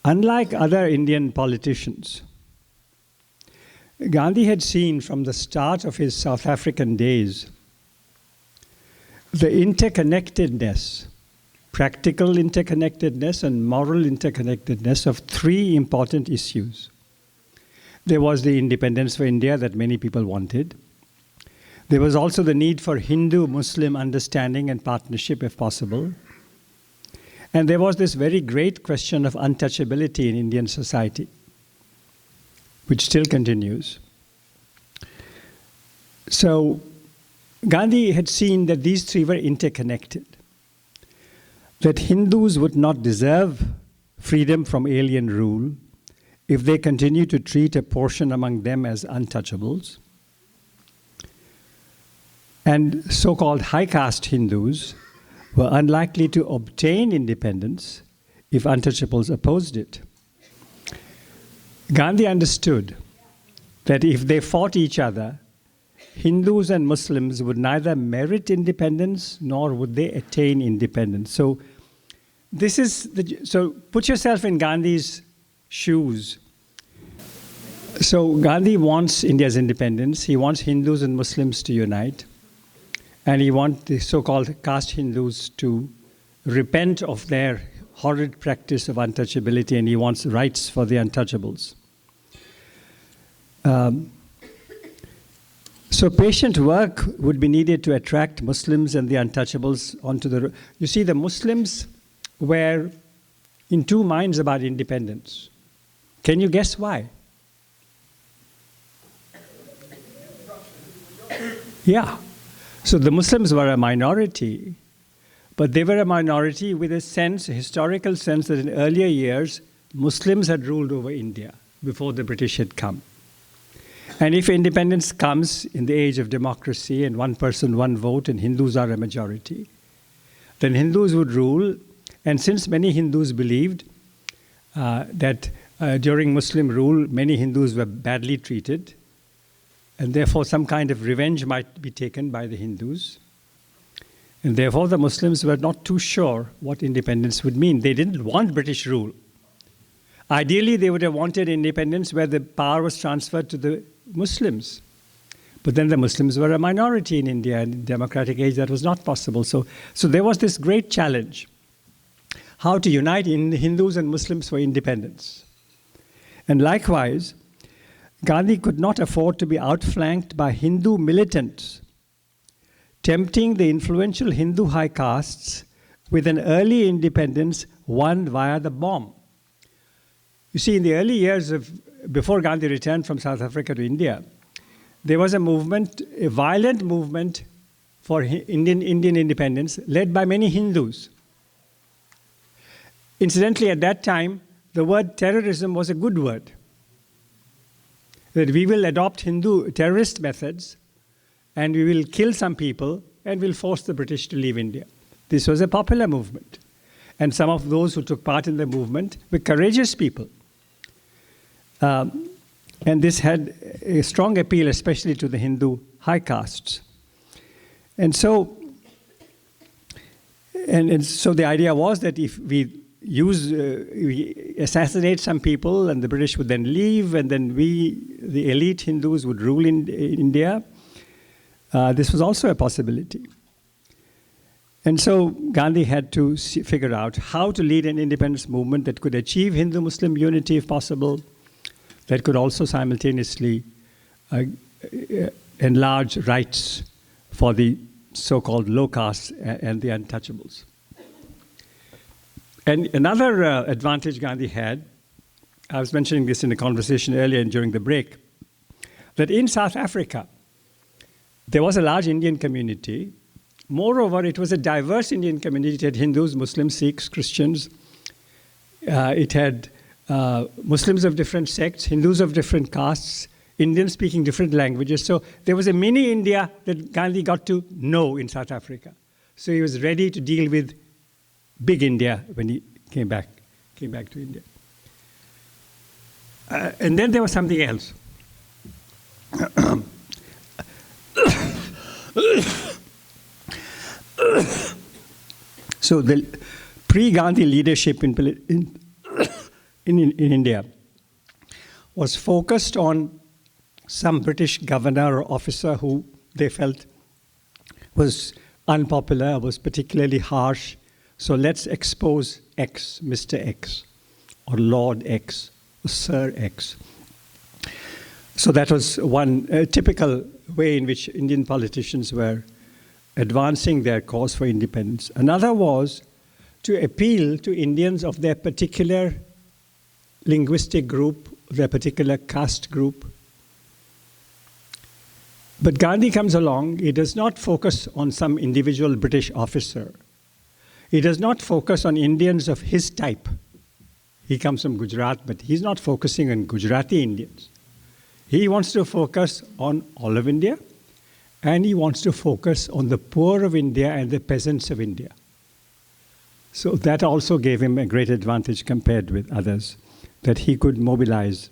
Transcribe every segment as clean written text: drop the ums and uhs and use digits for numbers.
Unlike other Indian politicians, Gandhi had seen from the start of his South African days the interconnectedness, practical interconnectedness and moral interconnectedness of three important issues. There was the independence for India that many people wanted. There was also the need for Hindu-Muslim understanding and partnership if possible. And there was this very great question of untouchability in Indian society, which still continues. So Gandhi had seen that these three were interconnected, that Hindus would not deserve freedom from alien rule if they continue to treat a portion among them as untouchables. And so-called high caste Hindus were unlikely to obtain independence if untouchables opposed it. Gandhi understood that if they fought each other, Hindus and Muslims would neither merit independence nor would they attain independence. So put yourself in Gandhi's shoes. So Gandhi wants India's independence. He wants Hindus and Muslims to unite. And he wants the so-called caste Hindus to repent of their horrid practice of untouchability, and he wants rights for the untouchables. So patient work would be needed to attract Muslims and the untouchables onto the... You see, the Muslims were in two minds about independence. Can you guess why? Yeah. So the Muslims were a minority, but they were a minority with a sense, a historical sense, that in earlier years, Muslims had ruled over India before the British had come. And if independence comes in the age of democracy and one person, one vote, and Hindus are a majority, then Hindus would rule. And since many Hindus believed that during Muslim rule, many Hindus were badly treated, and therefore some kind of revenge might be taken by the Hindus. And therefore the Muslims were not too sure what independence would mean. They didn't want British rule. Ideally, they would have wanted independence where the power was transferred to the Muslims. But then the Muslims were a minority in India, and in democratic age that was not possible. So there was this great challenge, how to unite Hindus and Muslims for independence. And likewise, Gandhi could not afford to be outflanked by Hindu militants, tempting the influential Hindu high castes with an early independence won via the bomb. You see, in the early years before Gandhi returned from South Africa to India, there was a movement, a violent movement for Indian independence led by many Hindus. Incidentally, at that time, the word terrorism was a good word. That we will adopt Hindu terrorist methods and we will kill some people and we'll force the British to leave India. This was a popular movement. And some of those who took part in the movement were courageous people. And this had a strong appeal, especially to the Hindu high castes. And so the idea was that if we we assassinate some people and the British would then leave, and then the elite Hindus would rule in India. This was also a possibility. And so Gandhi had to figure out how to lead an independence movement that could achieve Hindu-Muslim unity if possible, that could also simultaneously enlarge rights for the so-called low castes and the untouchables. And another advantage Gandhi had, I was mentioning this in a conversation earlier and during the break, that in South Africa, there was a large Indian community. Moreover, it was a diverse Indian community. It had Hindus, Muslims, Sikhs, Christians. It had Muslims of different sects, Hindus of different castes, Indians speaking different languages. So there was a mini India that Gandhi got to know in South Africa. So he was ready to deal with big India when he came back to India. And then there was something else. So the pre-Gandhi leadership in in India was focused on some British governor or officer who they felt was unpopular, was particularly harsh. So let's expose X, Mr. X, or Lord X, or Sir X. So that was one typical way in which Indian politicians were advancing their cause for independence. Another was to appeal to Indians of their particular linguistic group, their particular caste group. But Gandhi comes along, he does not focus on some individual British officer. He does not focus on Indians of his type. He comes from Gujarat, but he's not focusing on Gujarati Indians. He wants to focus on all of India, and he wants to focus on the poor of India and the peasants of India. So that also gave him a great advantage compared with others, that he could mobilize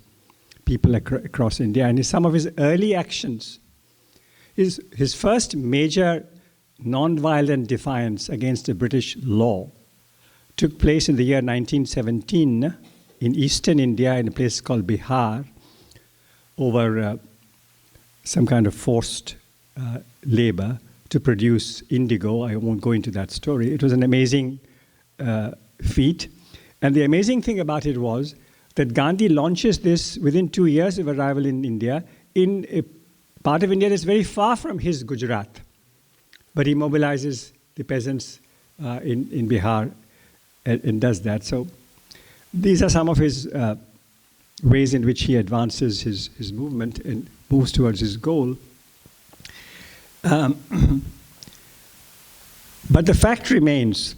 people across India. And in some of his early actions, his first major non-violent defiance against the British law took place in the year 1917 in eastern India in a place called Bihar, over some kind of forced labor to produce indigo. I won't go into that story. It was an amazing feat. And the amazing thing about it was that Gandhi launches this within 2 years of arrival in India, in a part of India that's very far from his Gujarat. But he mobilizes the peasants in Bihar and does that. So these are some of his ways in which he advances his movement and moves towards his goal. But the fact remains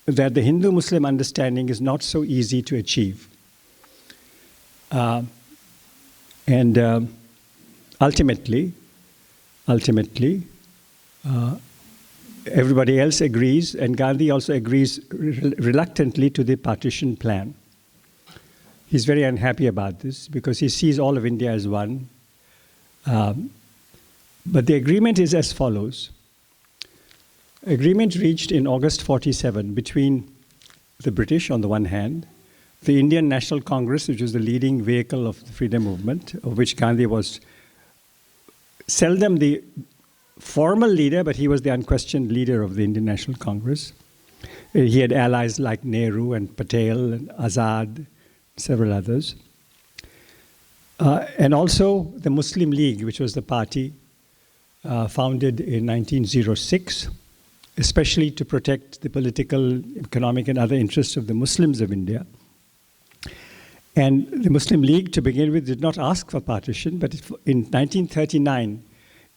that the Hindu-Muslim understanding is not so easy to achieve. Ultimately, everybody else agrees, and Gandhi also agrees reluctantly to the partition plan. He's very unhappy about this because he sees all of India as one. But the agreement is as follows. Agreement reached in August 47 between the British on the one hand, the Indian National Congress, which was the leading vehicle of the freedom movement, of which Gandhi was seldom the formal leader, but he was the unquestioned leader of the Indian National Congress. He had allies like Nehru and Patel and Azad, several others. And also the Muslim League, which was the party founded in 1906, especially to protect the political, economic, and other interests of the Muslims of India. And the Muslim League, to begin with, did not ask for partition, but in 1939,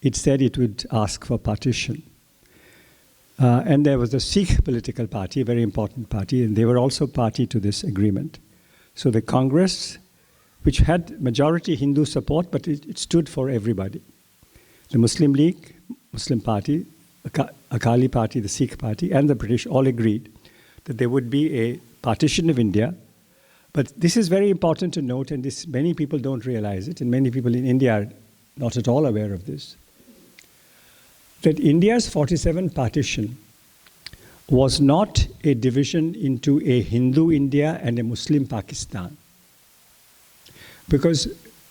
it said it would ask for partition. And there was the Sikh political party, a very important party, and they were also party to this agreement. So the Congress, which had majority Hindu support, but it stood for everybody. The Muslim League, Muslim Party, Akali Party, the Sikh Party, and the British all agreed that there would be a partition of India. But this is very important to note, and many people don't realize it, and many people in India are not at all aware of this, that India's 47 partition was not a division into a Hindu India and a Muslim Pakistan. Because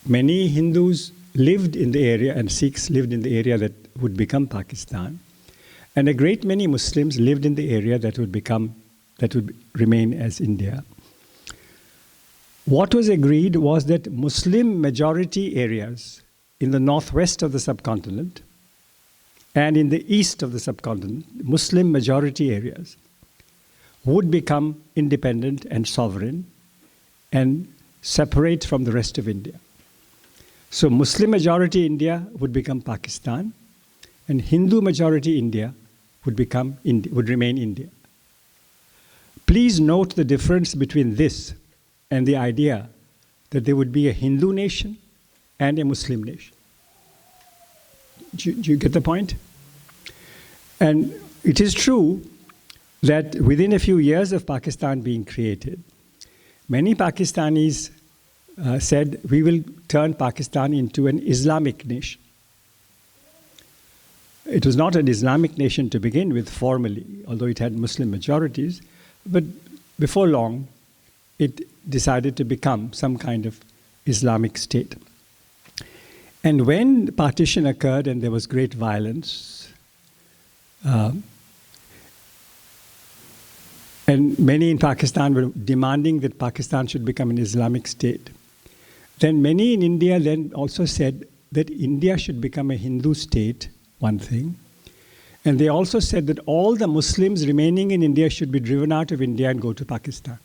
many Hindus lived in the area, and Sikhs lived in the area that would become Pakistan. And a great many Muslims lived in the area that would remain as India. What was agreed was that Muslim majority areas in the northwest of the subcontinent and in the east of the subcontinent, Muslim majority areas, would become independent and sovereign and separate from the rest of India. So Muslim majority India would become Pakistan, and Hindu majority India would remain India. Please note the difference between this and the idea that there would be a Hindu nation and a Muslim nation. Do you get the point? And it is true that within a few years of Pakistan being created, many Pakistanis said, we will turn Pakistan into an Islamic nation. It was not an Islamic nation to begin with formally, although it had Muslim majorities, but before long, it decided to become some kind of Islamic state. And when partition occurred and there was great violence, and many in Pakistan were demanding that Pakistan should become an Islamic state, then many in India then also said that India should become a Hindu state, one thing. And they also said that all the Muslims remaining in India should be driven out of India and go to Pakistan.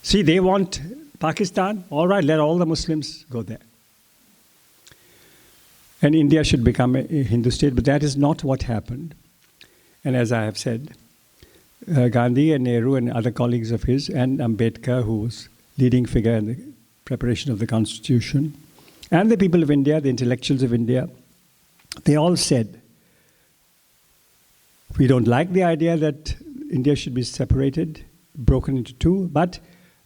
See, they want Pakistan, all right, let all the Muslims go there. And India should become a Hindu state, but that is not what happened. And as I have said, Gandhi and Nehru and other colleagues of his, and Ambedkar, who was leading figure in the preparation of the Constitution, and the people of India, the intellectuals of India, they all said, we don't like the idea that India should be separated, broken into two, but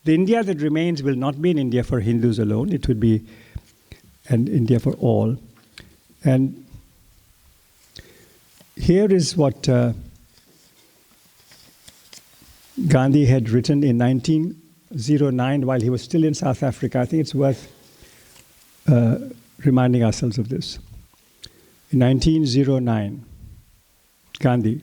the India that remains will not be an India for Hindus alone, it would be an India for all. And here is what Gandhi had written in 1909 while he was still in South Africa. I think it's worth reminding ourselves of this. In 1909, Gandhi,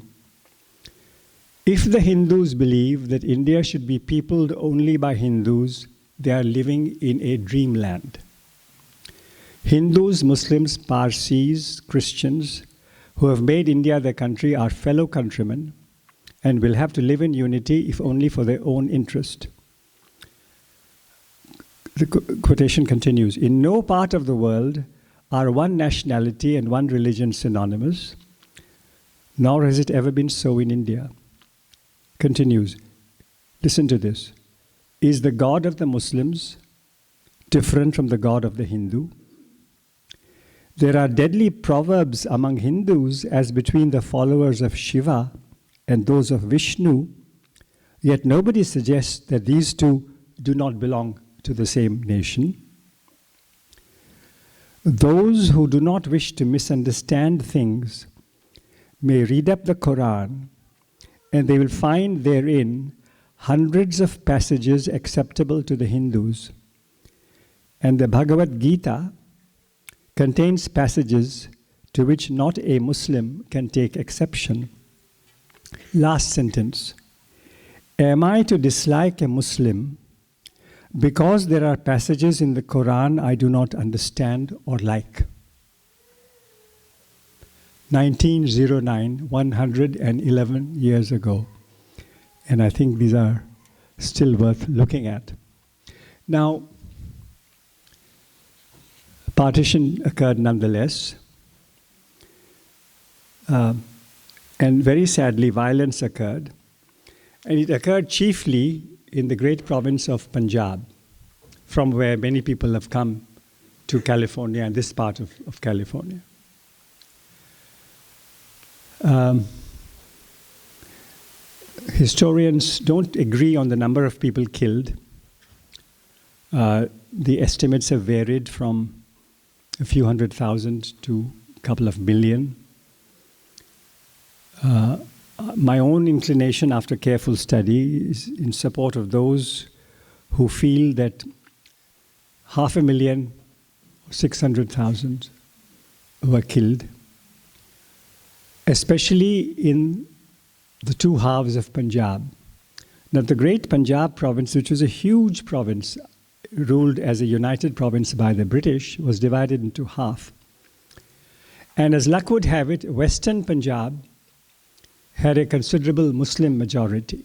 if the Hindus believe that India should be peopled only by Hindus, they are living in a dreamland. Hindus, Muslims, Parsis, Christians who have made India their country are fellow countrymen and will have to live in unity if only for their own interest. The quotation continues, in no part of the world are one nationality and one religion synonymous, nor has it ever been so in India. Continues, listen to this. Is the God of the Muslims different from the God of the Hindu? There are deadly proverbs among Hindus as between the followers of Shiva and those of Vishnu, yet nobody suggests that these two do not belong to the same nation. Those who do not wish to misunderstand things may read up the Quran, and they will find therein hundreds of passages acceptable to the Hindus. And the Bhagavad Gita contains passages to which not a Muslim can take exception. Last sentence. Am I to dislike a Muslim because there are passages in the Quran I do not understand or like? 1909, 111 years ago. And I think these are still worth looking at. Now, partition occurred nonetheless. And very sadly, violence occurred. And it occurred chiefly in the great province of Punjab, from where many people have come to California and this part of California. Historians don't agree on the number of people killed. The estimates have varied from a few 100,000 to a couple of million. My own inclination after careful study is in support of those who feel that 500,000, 600,000 were killed, especially in the two halves of Punjab. Now, the great Punjab province, which was a huge province, ruled as a united province by the British, was divided into half. And as luck would have it, Western Punjab had a considerable Muslim majority,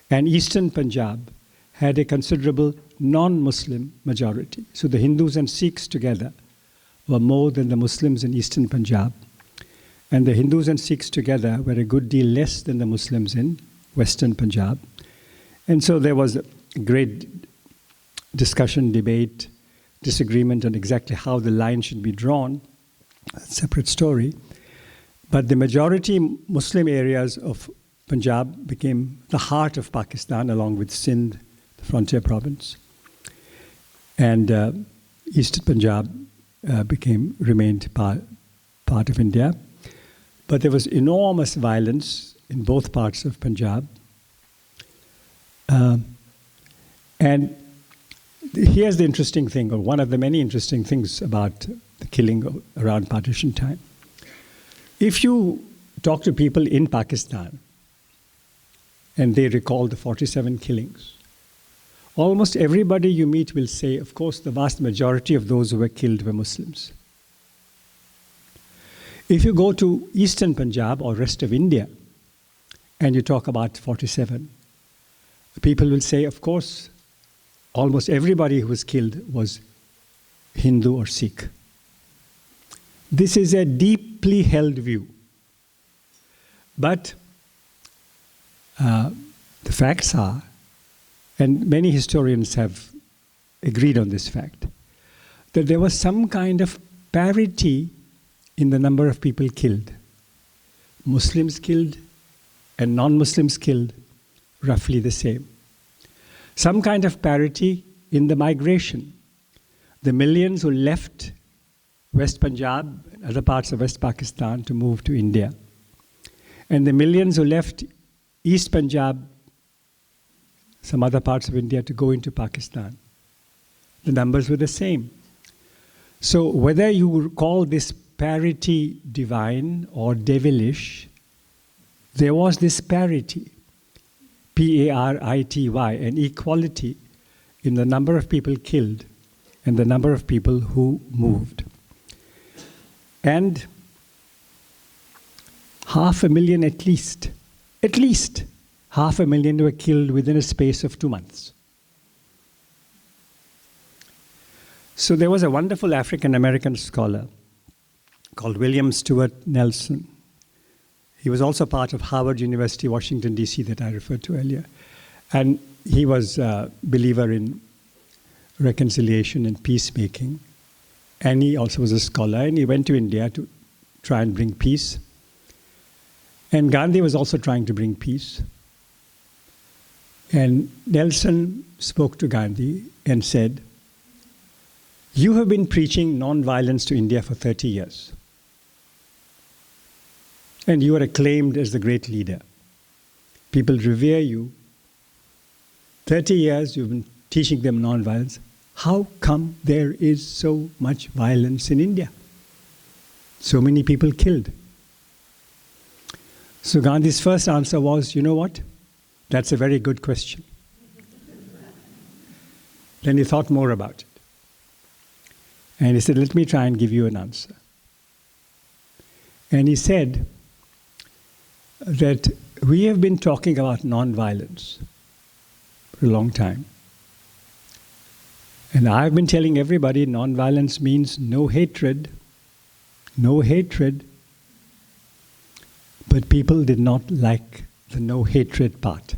and Eastern Punjab had a considerable non-Muslim majority. So the Hindus and Sikhs together were more than the Muslims in Eastern Punjab. And the Hindus and Sikhs together were a good deal less than the Muslims in Western Punjab. And so there was a great discussion, debate, disagreement on exactly how the line should be drawn. A separate story. But the majority Muslim areas of Punjab became the heart of Pakistan, along with Sindh, the frontier province. And Eastern Punjab remained part of India. But there was enormous violence in both parts of Punjab. And here's the interesting thing, or one of the many interesting things about the killing around partition time. If you talk to people in Pakistan and they recall the 47 killings, almost everybody you meet will say, of course, the vast majority of those who were killed were Muslims. If you go to eastern Punjab or rest of India and you talk about 47, people will say, of course, almost everybody who was killed was Hindu or Sikh. This is a deeply held view. But the facts are, and many historians have agreed on this fact, that there was some kind of parity in the number of people killed. Muslims killed and non-Muslims killed, roughly the same. Some kind of parity in the migration. The millions who left West Punjab and other parts of West Pakistan to move to India, and the millions who left East Punjab, some other parts of India, to go into Pakistan. The numbers were the same. So whether you call this parity divine or devilish, there was this parity, parity, an equality in the number of people killed and the number of people who moved. And 500,000 at least 500,000 were killed within a space of 2 months. So there was a wonderful African-American scholar called William Stewart Nelson. He was also part of Harvard University, Washington, D.C. that I referred to earlier. And he was a believer in reconciliation and peacemaking. And he also was a scholar, and he went to India to try and bring peace. And Gandhi was also trying to bring peace. And Nelson spoke to Gandhi and said, "You have been preaching non-violence to India for 30 years. And you are acclaimed as the great leader. People revere you. 30 years you've been teaching them non-violence. How come there is so much violence in India? So many people killed." So Gandhi's first answer was, "You know what? That's a very good question." Then he thought more about it. And he said, "Let me try and give you an answer." And he said that we have been talking about non-violence for a long time. And I've been telling everybody non-violence means no hatred. No hatred. But people did not like the no hatred part.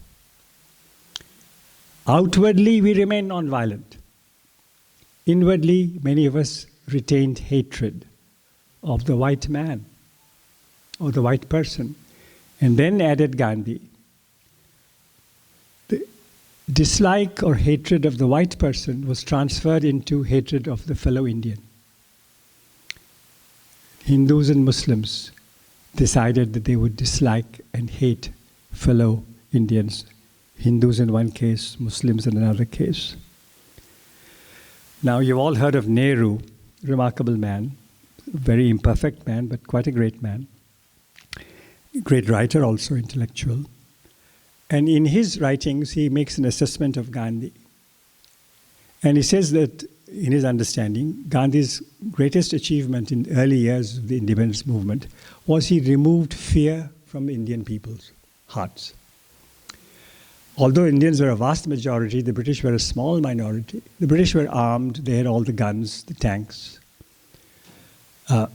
Outwardly, we remain non-violent. Inwardly, many of us retained hatred of the white man or the white person. And then added Gandhi, the dislike or hatred of the white person was transferred into hatred of the fellow Indian. Hindus and Muslims decided that they would dislike and hate fellow Indians. Hindus in one case, Muslims in another case. Now, you've all heard of Nehru, remarkable man, very imperfect man, but quite a great man. Great writer, also intellectual. And in his writings, he makes an assessment of Gandhi. And he says that, in his understanding, Gandhi's greatest achievement in early years of the independence movement was he removed fear from Indian people's hearts. Although Indians were a vast majority, the British were a small minority. The British were armed, they had all the guns, the tanks. And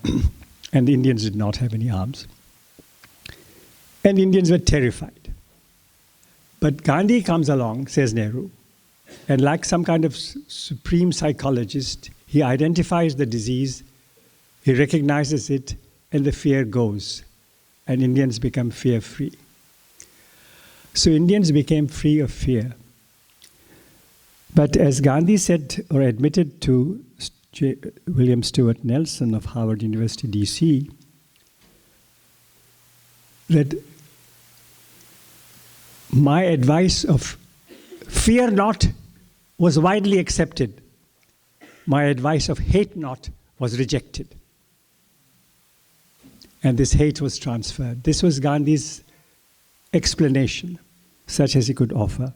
the Indians did not have any arms. And Indians were terrified. But Gandhi comes along, says Nehru, and like some kind of supreme psychologist, he identifies the disease, he recognizes it, and the fear goes. And Indians become fear-free. So Indians became free of fear. But as Gandhi said or admitted to William Stewart Nelson of Harvard University, D.C., that my advice of fear not was widely accepted. My advice of hate not was rejected. And this hate was transferred. This was Gandhi's explanation, such as he could offer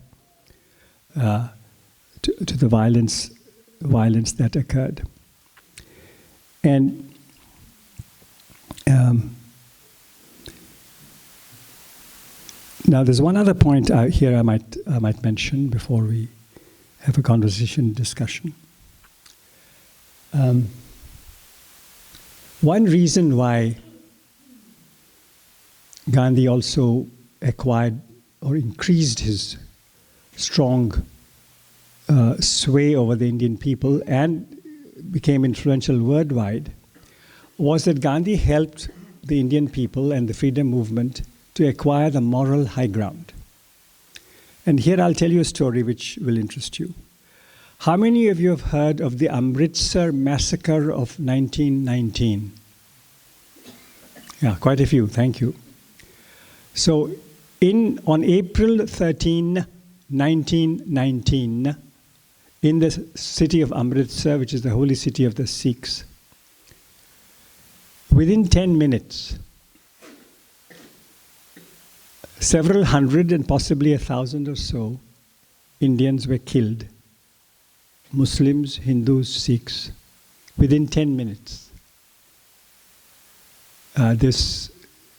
to the violence that occurred. And now there's one other point here I might mention before we have a conversation discussion. One reason why Gandhi also acquired or increased his strong sway over the Indian people and became influential worldwide was that Gandhi helped the Indian people and the freedom movement to acquire the moral high ground. And here I'll tell you a story which will interest you. How many of you have heard of the Amritsar Massacre of 1919? Yeah, quite a few, thank you. So on April 13, 1919, in the city of Amritsar, which is the holy city of the Sikhs, within 10 minutes, several hundred and possibly 1,000 or so Indians were killed. Muslims, Hindus, Sikhs, within 10 minutes. This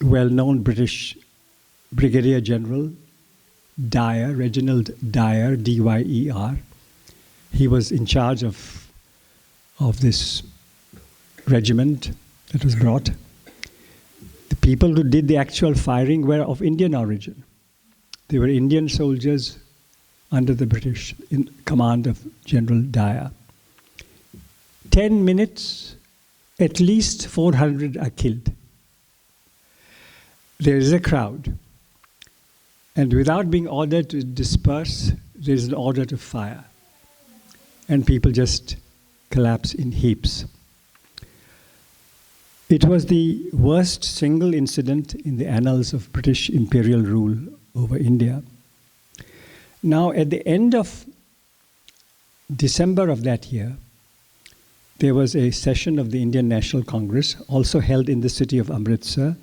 well-known British Brigadier General Dyer, Reginald Dyer, D-Y-E-R, he was in charge of this regiment that was brought. The people who did the actual firing were of Indian origin. They were Indian soldiers under the British in command of General Dyer. 10 minutes, at least 400 are killed. There is a crowd. And without being ordered to disperse, there is an order to fire. And people just collapse in heaps. It was the worst single incident in the annals of British imperial rule over India. Now, at the end of December of that year, there was a session of the Indian National Congress, also held in the city of Amritsar,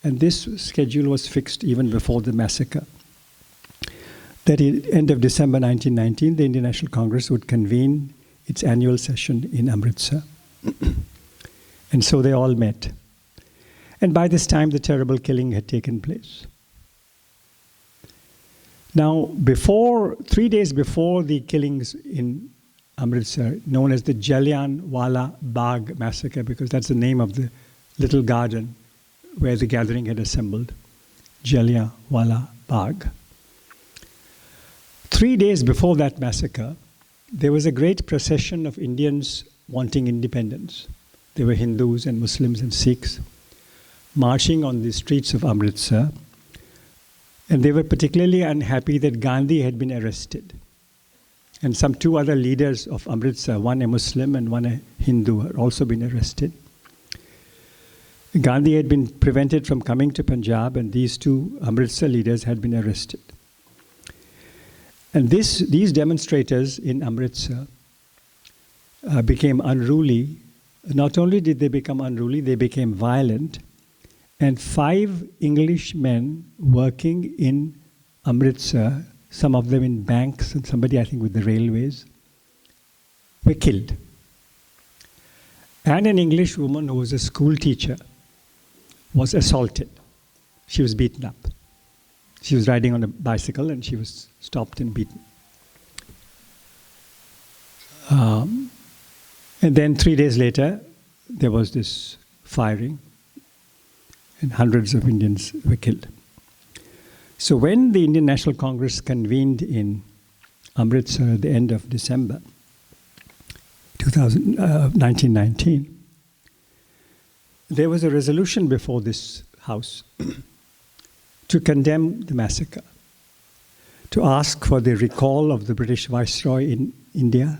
and this schedule was fixed even before the massacre. That at the end of December 1919, the Indian National Congress would convene its annual session in Amritsar. And so they all met. And by this time, the terrible killing had taken place. Now, 3 days before the killings in Amritsar, known as the Jallianwala Bagh massacre, because that's the name of the little garden where the gathering had assembled, Jallianwala Bagh. 3 days before that massacre, there was a great procession of Indians wanting independence. There were Hindus and Muslims and Sikhs marching on the streets of Amritsar, and they were particularly unhappy that Gandhi had been arrested. And some 2 other leaders of Amritsar, one a Muslim and one a Hindu, had also been arrested. Gandhi had been prevented from coming to Punjab, and these 2 Amritsar leaders had been arrested. And these demonstrators in Amritsar became unruly. Not only did they become unruly, they became violent. And 5 English men working in Amritsar, some of them in banks and somebody, I think, with the railways, were killed. And an English woman who was a school teacher was assaulted. She was beaten up. She was riding on a bicycle and she was stopped and beaten. And then 3 days later, there was this firing and hundreds of Indians were killed. So when the Indian National Congress convened in Amritsar at the end of December 1919, there was a resolution before this House to condemn the massacre, to ask for the recall of the British Viceroy in India,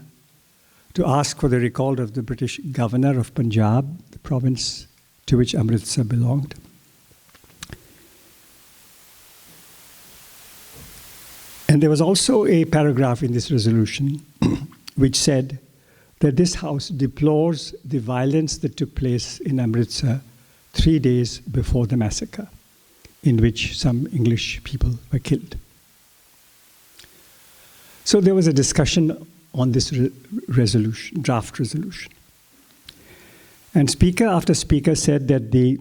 to ask for the recall of the British Governor of Punjab, the province to which Amritsar belonged. And there was also a paragraph in this resolution which said that this house deplores the violence that took place in Amritsar 3 days before the massacre, in which some English people were killed. So there was a discussion on this resolution, draft resolution. And speaker after speaker said that the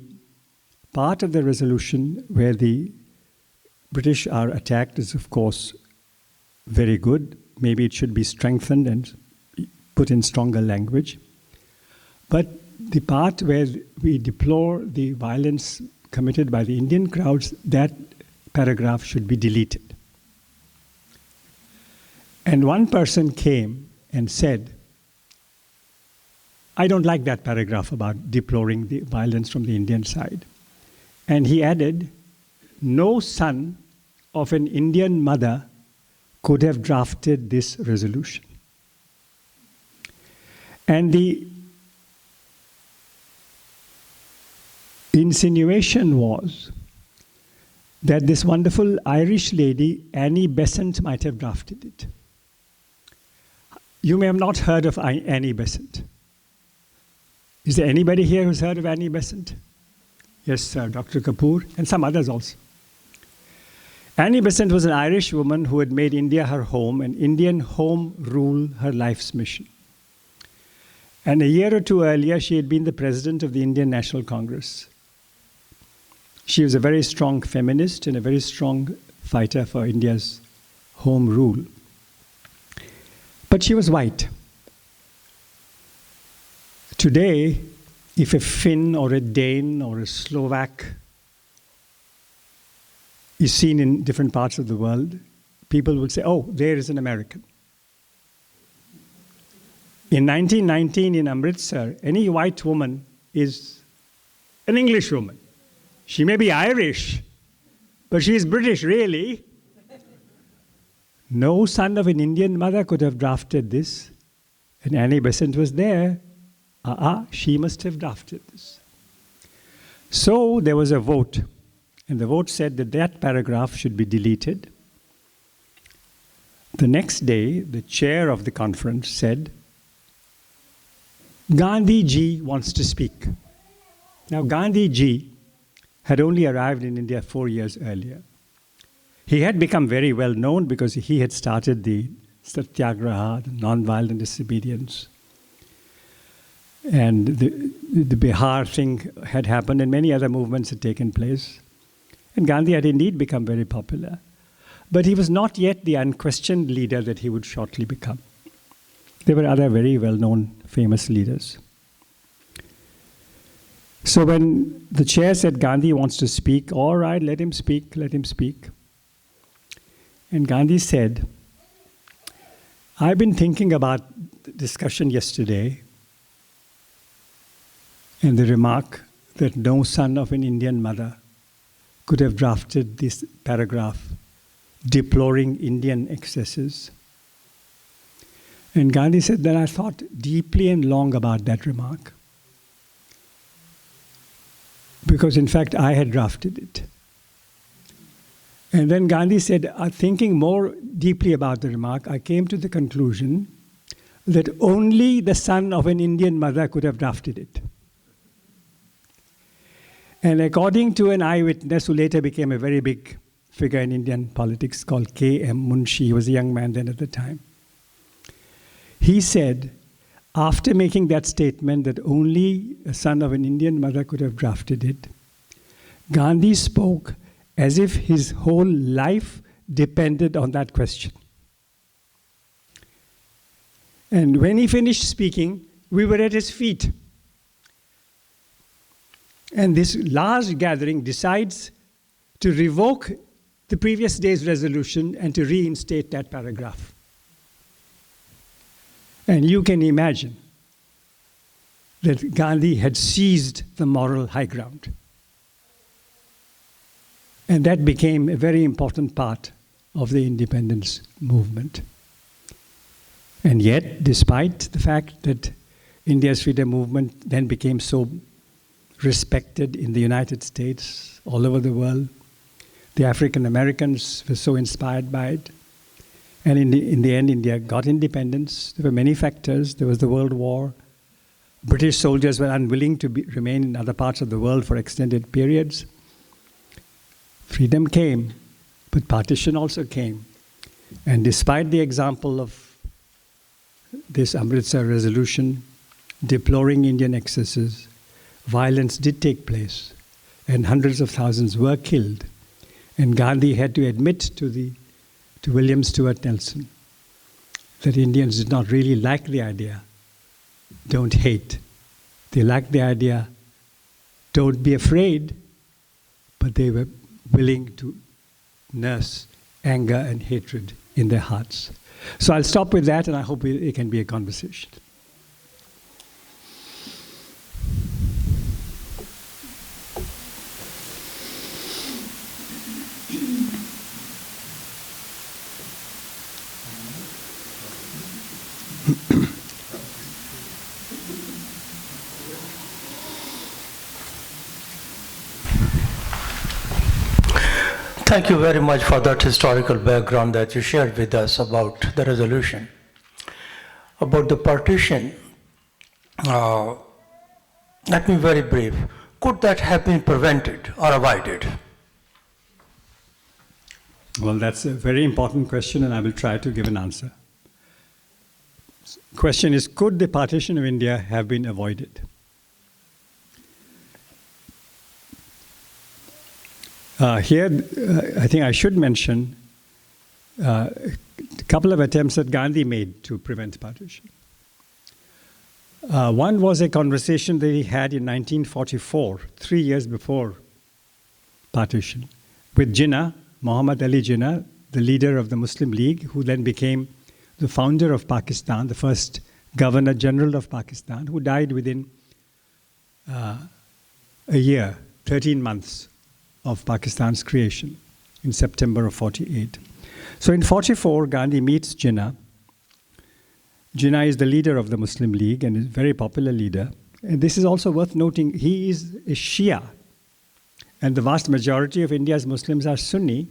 part of the resolution where the British are attacked is, of course, very good. Maybe it should be strengthened and put in stronger language. But the part where we deplore the violence committed by the Indian crowds, that paragraph should be deleted. And one person came and said, I don't like that paragraph about deploring the violence from the Indian side. And he added, no son of an Indian mother could have drafted this resolution. And the insinuation was that this wonderful Irish lady, Annie Besant, might have drafted it. You may have not heard of Annie Besant. Is there anybody here who's heard of Annie Besant? Yes, sir, Dr. Kapoor, and some others also. Annie Besant was an Irish woman who had made India her home, and Indian home rule her life's mission. And a year or two earlier, she had been the president of the Indian National Congress. She was a very strong feminist and a very strong fighter for India's home rule. But she was white. Today, if a Finn or a Dane or a Slovak is seen in different parts of the world, people would say, oh, there is an American. In 1919 in Amritsar, any white woman is an English woman. She may be Irish, but she is British, really. No son of an Indian mother could have drafted this. And Annie Besant was there. She must have drafted this. So there was a vote. And the vote said that that paragraph should be deleted. The next day, the chair of the conference said, Gandhi ji wants to speak. Now, Gandhi ji had only arrived in India 4 years earlier. He had become very well known because he had started the Satyagraha, the non-violent disobedience. And the Bihar thing had happened and many other movements had taken place. And Gandhi had indeed become very popular. But he was not yet the unquestioned leader that he would shortly become. There were other very well-known, famous leaders. So when the chair said Gandhi wants to speak, all right, let him speak, let him speak. And Gandhi said, I've been thinking about the discussion yesterday and the remark that no son of an Indian mother could have drafted this paragraph deploring Indian excesses. And Gandhi said that I thought deeply and long about that remark. Because in fact, I had drafted it. And then Gandhi said, thinking more deeply about the remark, I came to the conclusion that only the son of an Indian mother could have drafted it. And according to an eyewitness who later became a very big figure in Indian politics called K.M. Munshi, he was a young man then at the time, he said, after making that statement that only a son of an Indian mother could have drafted it, Gandhi spoke as if his whole life depended on that question. And when he finished speaking, we were at his feet. And this large gathering decides to revoke the previous day's resolution and to reinstate that paragraph. And you can imagine that Gandhi had seized the moral high ground. And that became a very important part of the independence movement. And yet, despite the fact that India's freedom movement then became so respected in the United States, all over the world, the African Americans were so inspired by it, And in the end, India got independence. There were many factors. There was the World War. British soldiers were unwilling to remain in other parts of the world for extended periods. Freedom came, but partition also came. And despite the example of this Amritsar resolution deploring Indian excesses, violence did take place, and hundreds of thousands were killed. And Gandhi had to admit to William Stuart Nelson that Indians did not really like the idea, don't hate. They liked the idea, don't be afraid, but they were willing to nurse anger and hatred in their hearts. So I'll stop with that, and I hope it can be a conversation. Thank you very much for that historical background that you shared with us about the resolution. About the partition, let me be very brief. Could that have been prevented or avoided? Well, that's a very important question, and I will try to give an answer. The question is, could the partition of India have been avoided? Here, I think I should mention a couple of attempts that Gandhi made to prevent partition. One was a conversation that he had in 1944, 3 years before partition, with Jinnah, Muhammad Ali Jinnah, the leader of the Muslim League, who then became the founder of Pakistan, the first Governor General of Pakistan, who died within a year, 13 months of Pakistan's creation in September of 48. So in 44, Gandhi meets Jinnah. Jinnah is the leader of the Muslim League and is a very popular leader. And this is also worth noting, he is a Shia. And the vast majority of India's Muslims are Sunni,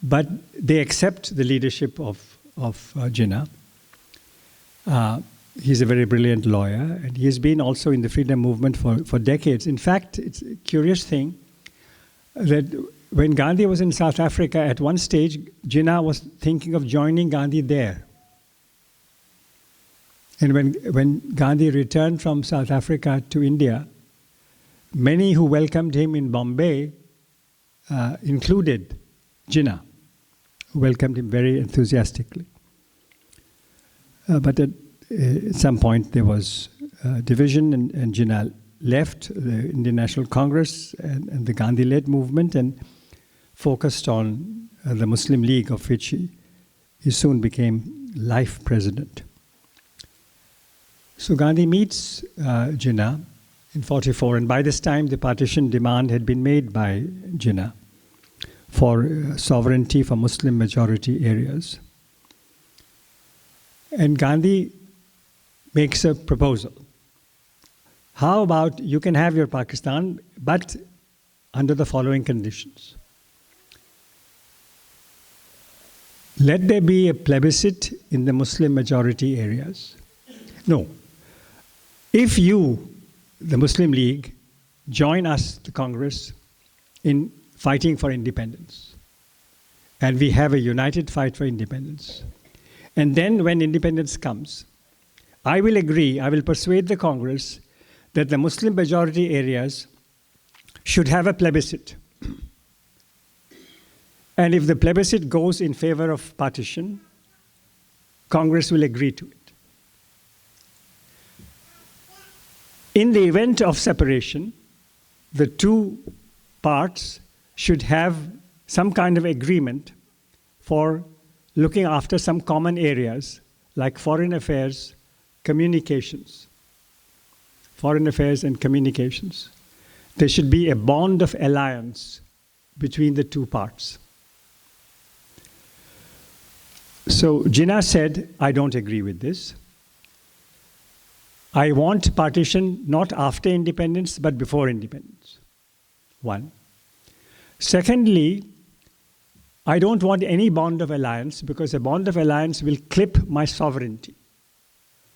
but they accept the leadership of Jinnah. He's a very brilliant lawyer, and he has been also in the freedom movement for decades. In fact, it's a curious thing that when Gandhi was in South Africa, at one stage, Jinnah was thinking of joining Gandhi there. And when Gandhi returned from South Africa to India, many who welcomed him in Bombay included Jinnah, who welcomed him very enthusiastically. But at some point there was division, and Jinnah left the Indian National Congress and the Gandhi-led movement and focused on the Muslim League, of which he soon became life president. So Gandhi meets Jinnah in 44, and by this time the partition demand had been made by Jinnah for sovereignty for Muslim majority areas. And Gandhi makes a proposal. How about you can have your Pakistan, but under the following conditions. Let there be a plebiscite in the Muslim majority areas. No. If you, the Muslim League, join us, the Congress, in fighting for independence, and we have a united fight for independence, and then when independence comes, I will agree, I will persuade the Congress that the Muslim majority areas should have a plebiscite. And if the plebiscite goes in favor of partition, Congress will agree to it. In the event of separation, the two parts should have some kind of agreement for looking after some common areas like foreign affairs, communications. Foreign affairs and communications. There should be a bond of alliance between the two parts. So Jinnah said, I don't agree with this. I want partition not after independence, but before independence. One. Secondly, I don't want any bond of alliance because a bond of alliance will clip my sovereignty.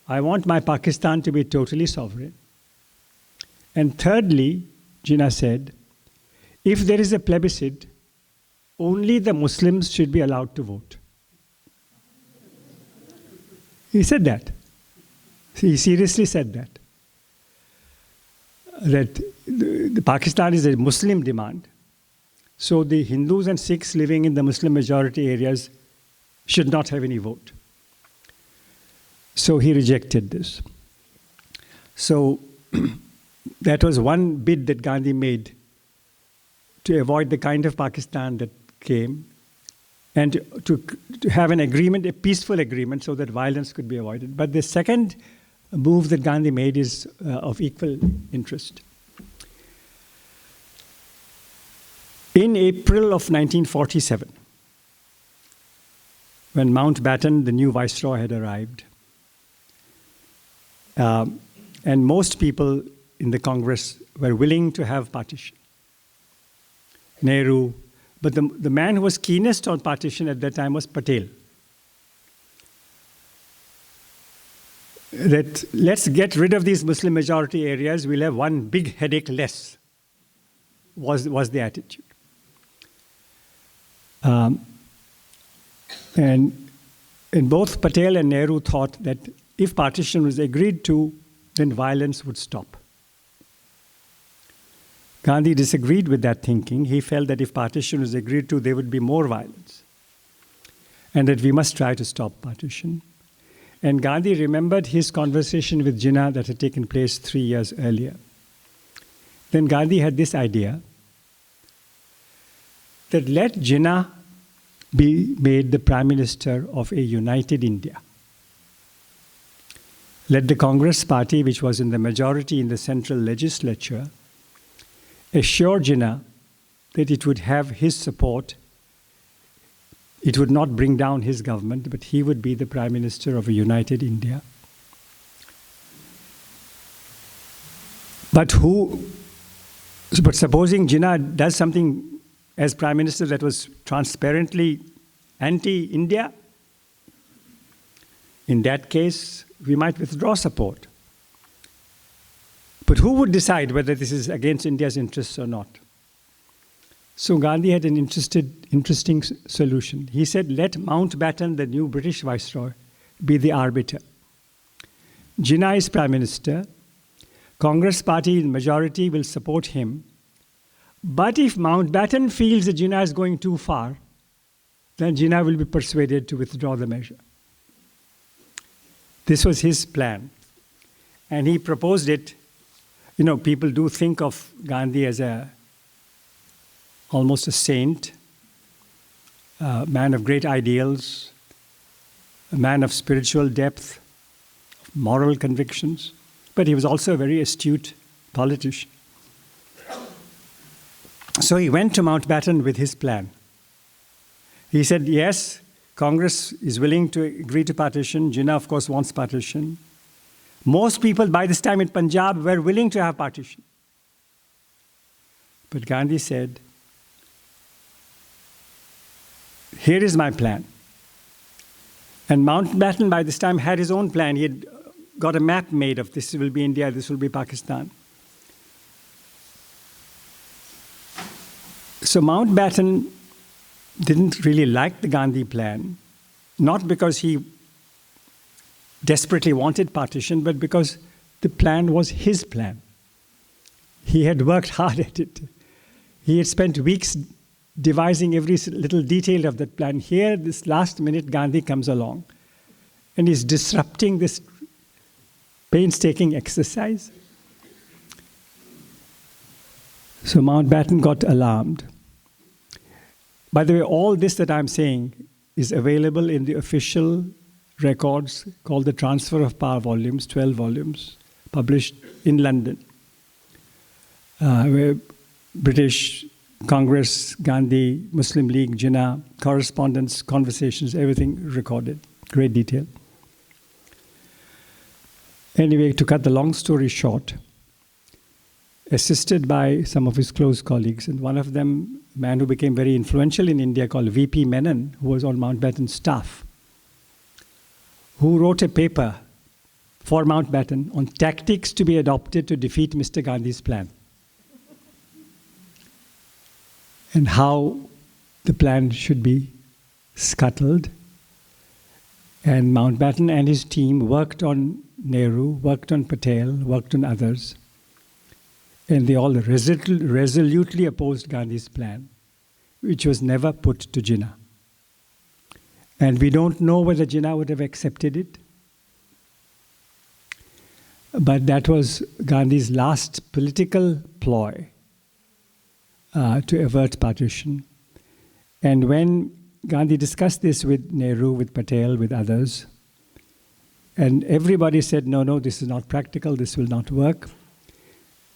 I want my Pakistan to be totally sovereign. And thirdly, Jinnah said, if there is a plebiscite, only the Muslims should be allowed to vote. He said that. He seriously said that. That the Pakistan is a Muslim demand. So the Hindus and Sikhs living in the Muslim majority areas should not have any vote. So he rejected this. So that was one bid that Gandhi made to avoid the kind of Pakistan that came and to have an agreement, a peaceful agreement, so that violence could be avoided. But the second move that Gandhi made is of equal interest. In April of 1947, when Mountbatten, the new viceroy, had arrived, and most people in the Congress were willing to have partition. Nehru, but the man who was keenest on partition at that time was Patel. That let's get rid of these Muslim majority areas, we'll have one big headache less, was the attitude. And both Patel and Nehru thought that if partition was agreed to, then violence would stop. Gandhi disagreed with that thinking. He felt that if partition was agreed to, there would be more violence, and that we must try to stop partition. And Gandhi remembered his conversation with Jinnah that had taken place 3 years earlier. Then Gandhi had this idea that let Jinnah be made the Prime Minister of a united India. Let the Congress party, which was in the majority in the central legislature, assure Jinnah that it would have his support. It would not bring down his government, but he would be the Prime Minister of a united India. But supposing Jinnah does something as Prime Minister that was transparently anti-India, in that case, we might withdraw support. But who would decide whether this is against India's interests or not? So Gandhi had an interesting solution. He said, let Mountbatten, the new British Viceroy, be the arbiter. Jinnah is Prime Minister. Congress party majority will support him. But if Mountbatten feels that Jinnah is going too far, then Jinnah will be persuaded to withdraw the measure. This was his plan. And he proposed it. You know, people do think of Gandhi as almost a saint, a man of great ideals, a man of spiritual depth, moral convictions, but he was also a very astute politician. So he went to Mountbatten with his plan. He said, yes, Congress is willing to agree to partition. Jinnah, of course, wants partition. Most people by this time in Punjab were willing to have partition. But Gandhi said, here is my plan. And Mountbatten by this time had his own plan. He had got a map made of this will be India, this will be Pakistan. So Mountbatten didn't really like the Gandhi plan, not because he desperately wanted partition, but because the plan was his plan. He had worked hard at it. He had spent weeks devising every little detail of that plan. Here, this last minute, Gandhi comes along and is disrupting this painstaking exercise. So Mountbatten got alarmed. By the way, all this that I'm saying is available in the official records called the Transfer of Power volumes, 12 volumes, published in London, where British Congress, Gandhi, Muslim League, Jinnah, correspondence, conversations, everything recorded, great detail. Anyway, to cut the long story short, assisted by some of his close colleagues. And one of them, a man who became very influential in India called V.P. Menon, who was on Mountbatten's staff, who wrote a paper for Mountbatten on tactics to be adopted to defeat Mr. Gandhi's plan, and how the plan should be scuttled. And Mountbatten and his team worked on Nehru, worked on Patel, worked on others, and they all resolutely opposed Gandhi's plan, which was never put to Jinnah. And we don't know whether Jinnah would have accepted it, but that was Gandhi's last political ploy to avert partition. And when Gandhi discussed this with Nehru, with Patel, with others, and everybody said, no, this is not practical, this will not work.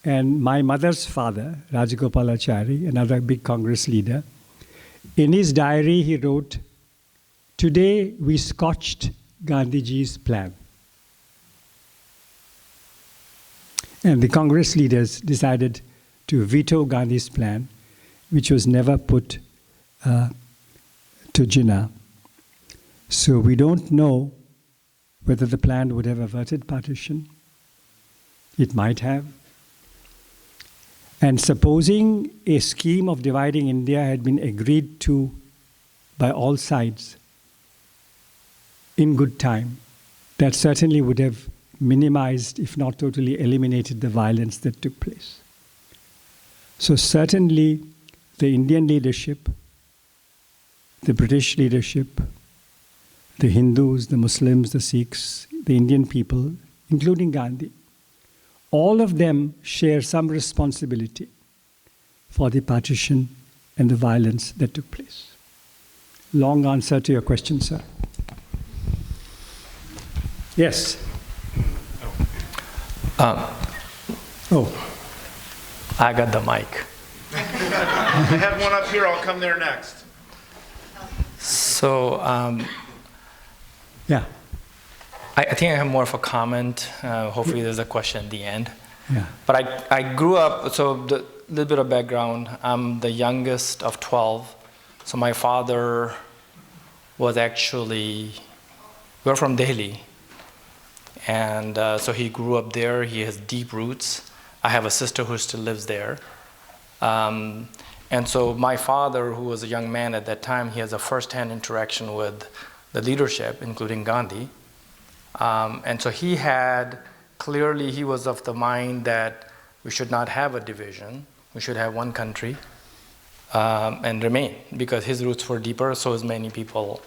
And my mother's father, Rajagopalachari, another big Congress leader, in his diary he wrote, "Today we scotched Gandhiji's plan." And the Congress leaders decided to veto Gandhi's plan, which was never put to Jinnah. So we don't know whether the plan would have averted partition. It might have. And supposing a scheme of dividing India had been agreed to by all sides in good time, that certainly would have minimized, if not totally eliminated, the violence that took place. So certainly the Indian leadership, the British leadership, the Hindus, the Muslims, the Sikhs, the Indian people, including Gandhi, all of them share some responsibility for the partition and the violence that took place. Long answer to your question, sir. Yes. I got the mic. I have one up here. I'll come there next. So, Yeah. I think I have more of a comment. Hopefully there's a question at the end. Yeah. But I grew up, so a little bit of background. I'm the youngest of 12. So my father was actually, we're from Delhi. And so he grew up there. He has deep roots. I have a sister who still lives there. And so my father, who was a young man at that time, he has a first-hand interaction with the leadership, including Gandhi. And so he was of the mind that we should not have a division. We should have one country and remain, because his roots were deeper, so as many people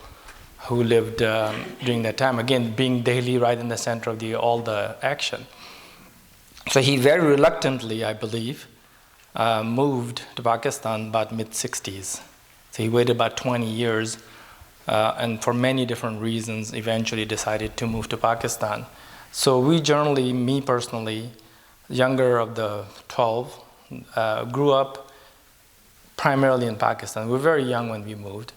who lived during that time. Again, being Delhi right in the center of all the action. So he very reluctantly, I believe, moved to Pakistan about mid-60s. So he waited about 20 years, and for many different reasons, eventually decided to move to Pakistan. So we generally, me personally, younger of the 12, grew up primarily in Pakistan. We were very young when we moved.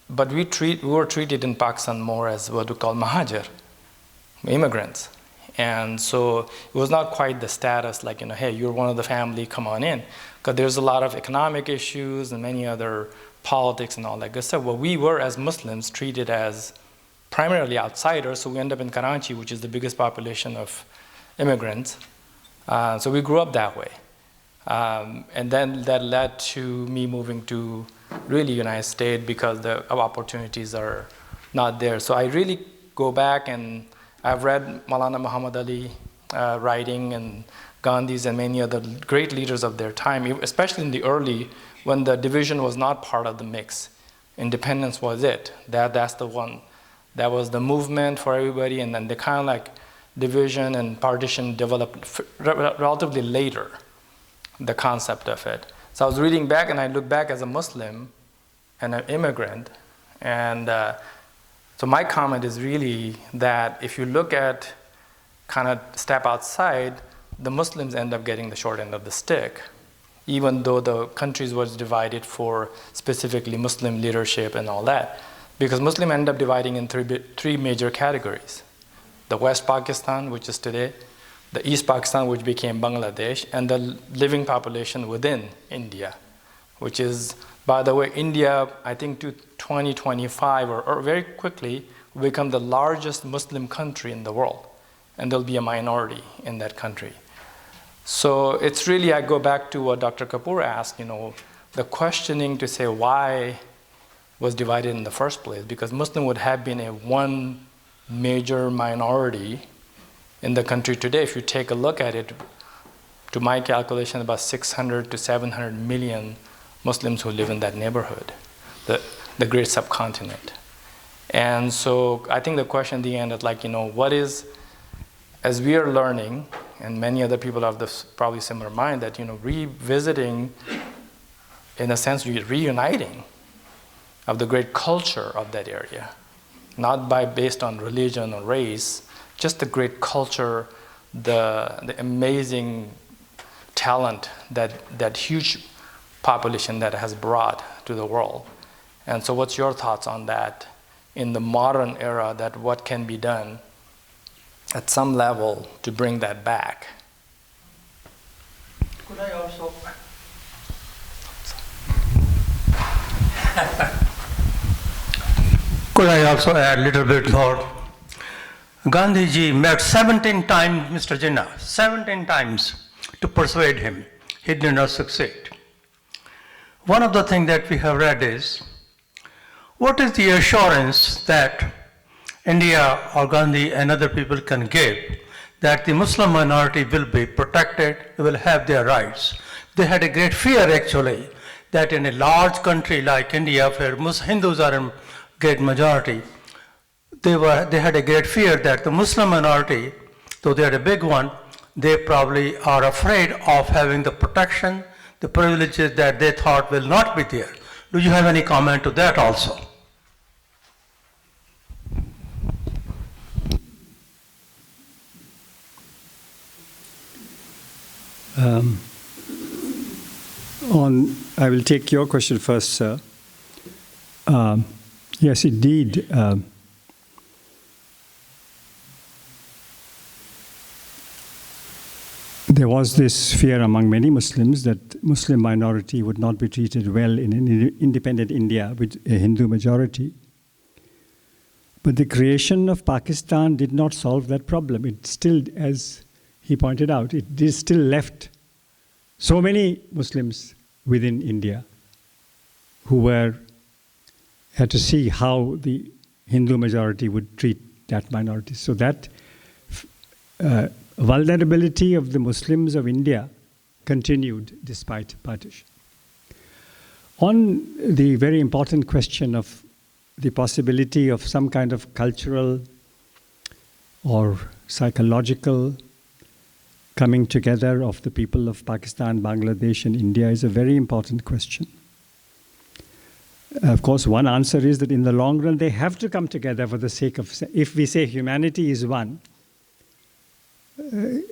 But we were treated in Pakistan more as what we call Mahajar, immigrants. And so it was not quite the status like, hey, you're one of the family, come on in. Because there's a lot of economic issues and many other politics and all that good stuff. Well, we were, as Muslims, treated as primarily outsiders, so we end up in Karachi, which is the biggest population of immigrants. So we grew up that way. And then that led to me moving to really United States because the opportunities are not there. So I really go back, and I've read Maulana Muhammad Ali writing, and Gandhi's and many other great leaders of their time, especially in the early, when the division was not part of the mix. Independence was it. That's the one. That was the movement for everybody, and then the kind of like division and partition developed relatively later, the concept of it. So I was reading back, and I look back as a Muslim and an immigrant, and so my comment is really that if you look at, kind of step outside, the Muslims end up getting the short end of the stick, even though the countries was divided for specifically Muslim leadership and all that, because Muslims end up dividing in three major categories: the West Pakistan, which is today, the East Pakistan, which became Bangladesh, and the living population within India, which is, by the way, India, I think to 2025 or very quickly, will become the largest Muslim country in the world, and there'll be a minority in that country. So it's really, I go back to what Dr. Kapoor asked, the questioning to say why was divided in the first place, because Muslim would have been a one major minority in the country today. If you take a look at it, to my calculation, about 600 to 700 million Muslims who live in that neighborhood, the great subcontinent. And so I think the question at the end is what is, as we are learning, and many other people have this probably similar mind, that revisiting, in a sense, reuniting of the great culture of that area, not based on religion or race, just the great culture, the amazing talent that huge population that has brought to the world. And so what's your thoughts on that in the modern era, that what can be done at some level to bring that back? Could I also... Could I also add a little bit more? Gandhiji met 17 times Mr. Jinnah, 17 times to persuade him. He did not succeed. One of the things that we have read is, what is the assurance that India or Gandhi and other people can give that the Muslim minority will be protected, will have their rights? They had a great fear actually that in a large country like India, where Hindus are in great majority, they had a great fear that the Muslim minority, though they are a big one, they probably are afraid of having the protection, the privileges that they thought will not be there. Do you have any comment to that also? I will take your question first, sir. Yes, indeed. There was this fear among many Muslims that Muslim minority would not be treated well in an independent India with a Hindu majority. But the creation of Pakistan did not solve that problem. It still, as he pointed out, it is still left so many Muslims within India who had to see how the Hindu majority would treat that minority. So that vulnerability of the Muslims of India continued despite partition. On the very important question of the possibility of some kind of cultural or psychological coming together of the people of Pakistan, Bangladesh, and India is a very important question. Of course, one answer is that in the long run, they have to come together for the sake of, if we say humanity is one,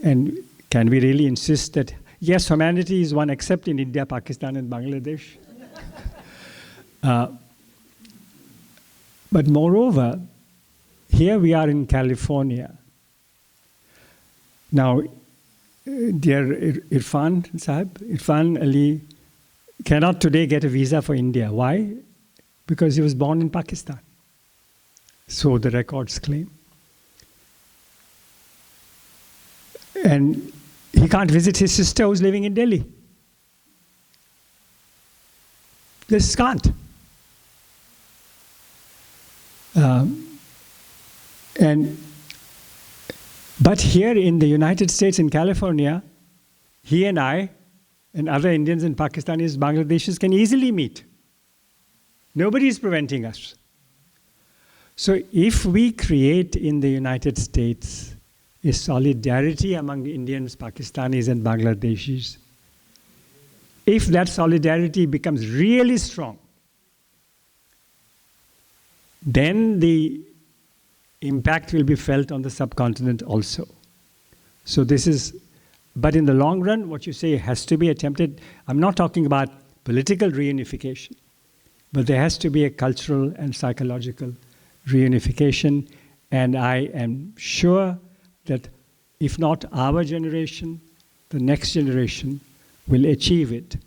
and can we really insist that, yes, humanity is one except in India, Pakistan, and Bangladesh? But moreover, here we are in California. Now, dear Irfan Ali cannot today get a visa for India. Why? Because he was born in Pakistan. So the records claim. And he can't visit his sister who's living in Delhi. Just can't. But here in the United States, in California, he and I and other Indians and Pakistanis, Bangladeshis can easily meet. Nobody is preventing us. So if we create in the United States a solidarity among Indians, Pakistanis, and Bangladeshis, if that solidarity becomes really strong, then the impact will be felt on the subcontinent also. So this is, but in the long run, what you say has to be attempted. I'm not talking about political reunification, but there has to be a cultural and psychological reunification. And I am sure that if not our generation, the next generation will achieve it.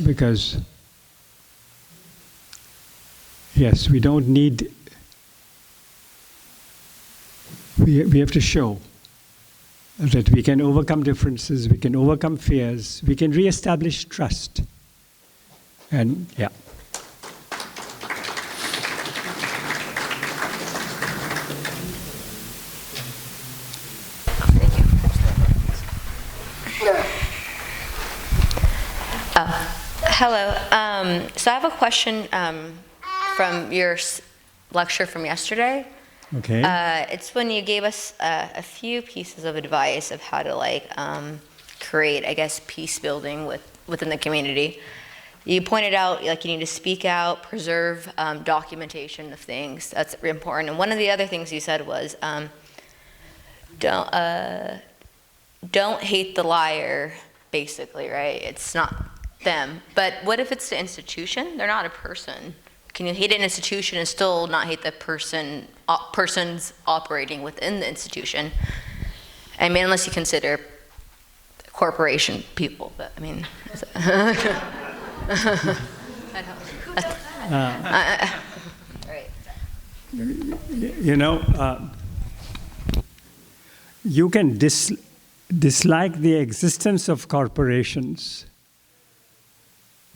Because, yes, we don't need, we have to show that we can overcome differences, we can overcome fears, we can reestablish trust. And yeah. Hello. So I have a question from your lecture from yesterday. Okay. It's when you gave us a few pieces of advice of how to create, I guess, peace building within the community. You pointed out you need to speak out, preserve documentation of things. That's important. And one of the other things you said was don't hate the liar, basically, right? It's not them. But what if it's the institution? They're not a person. Can you hate an institution and still not hate the persons operating within the institution? I mean, unless you consider corporation people, but I mean. Right. You can dislike the existence of corporations,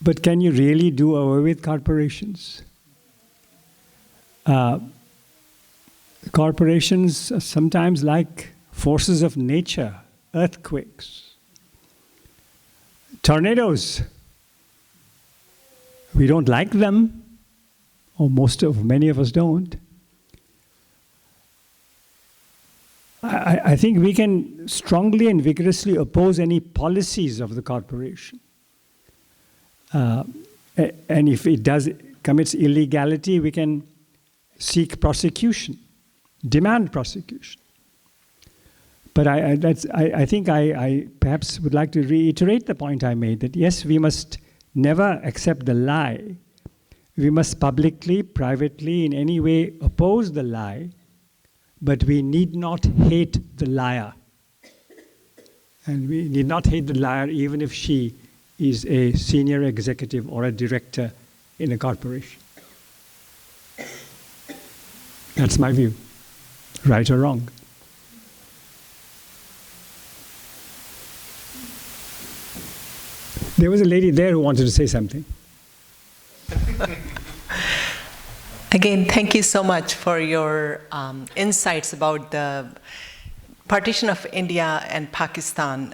but can you really do away with corporations? Corporations are sometimes like forces of nature, earthquakes, tornadoes. We don't like them, or many of us don't. I think we can strongly and vigorously oppose any policies of the corporation. And if it commits illegality, we can seek prosecution, demand prosecution. But I think I perhaps would like to reiterate the point I made, that yes, we must never accept the lie. We must publicly, privately, in any way oppose the lie, but we need not hate the liar. And we need not hate the liar even if she is a senior executive or a director in a corporation. That's my view, right or wrong. There was a lady there who wanted to say something. Again, thank you so much for your insights about the partition of India and Pakistan.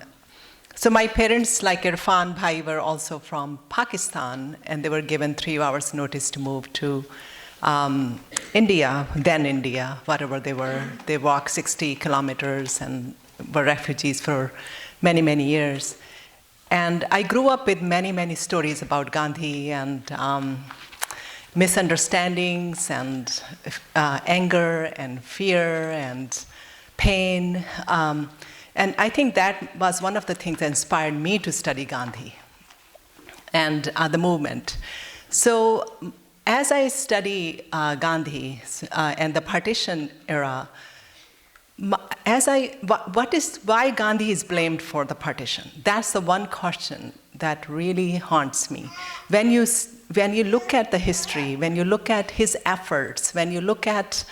So my parents, like Irfan Bhai, were also from Pakistan, and they were given 3 hours notice to move to India, whatever they were. They walked 60 kilometers and were refugees for many, many years. And I grew up with many, many stories about Gandhi and misunderstandings and anger and fear and pain. And I think that was one of the things that inspired me to study Gandhi and the movement. So as I study Gandhi and the partition era, why Gandhi is blamed for the partition? That's the one question that really haunts me. When you look at the history, when you look at his efforts, when you look at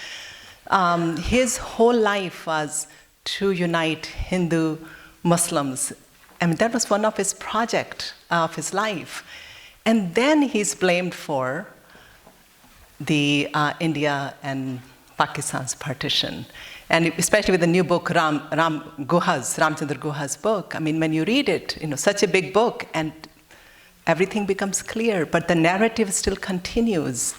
his whole life was to unite Hindu Muslims. I mean, that was one of his projects of his life. And then he's blamed for the India and Pakistan's partition. And especially with the new book, Ramchandra Guha's book. I mean, when you read it, such a big book, and everything becomes clear, but the narrative still continues.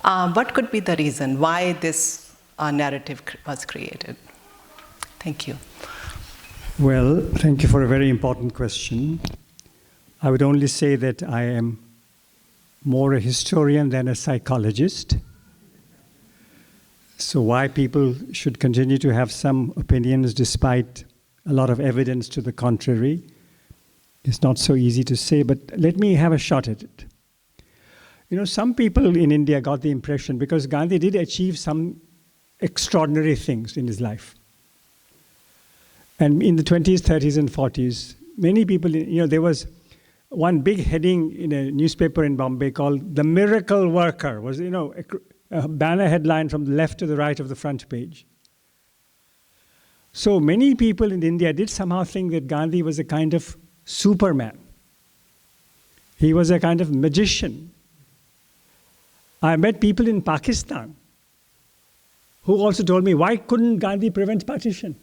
What could be the reason why this narrative was created? Thank you. Well, thank you for a very important question. I would only say that I am more a historian than a psychologist. So why people should continue to have some opinions despite a lot of evidence to the contrary is not so easy to say, but let me have a shot at it. Some people in India got the impression, because Gandhi did achieve some extraordinary things in his life. And in the 20s, 30s, and 40s, many people, there was one big heading in a newspaper in Bombay called "The Miracle Worker." Was a banner headline from the left to the right of the front page. So many people in India did somehow think that Gandhi was a kind of Superman. He was a kind of magician. I met people in Pakistan who also told me, why couldn't Gandhi prevent partition?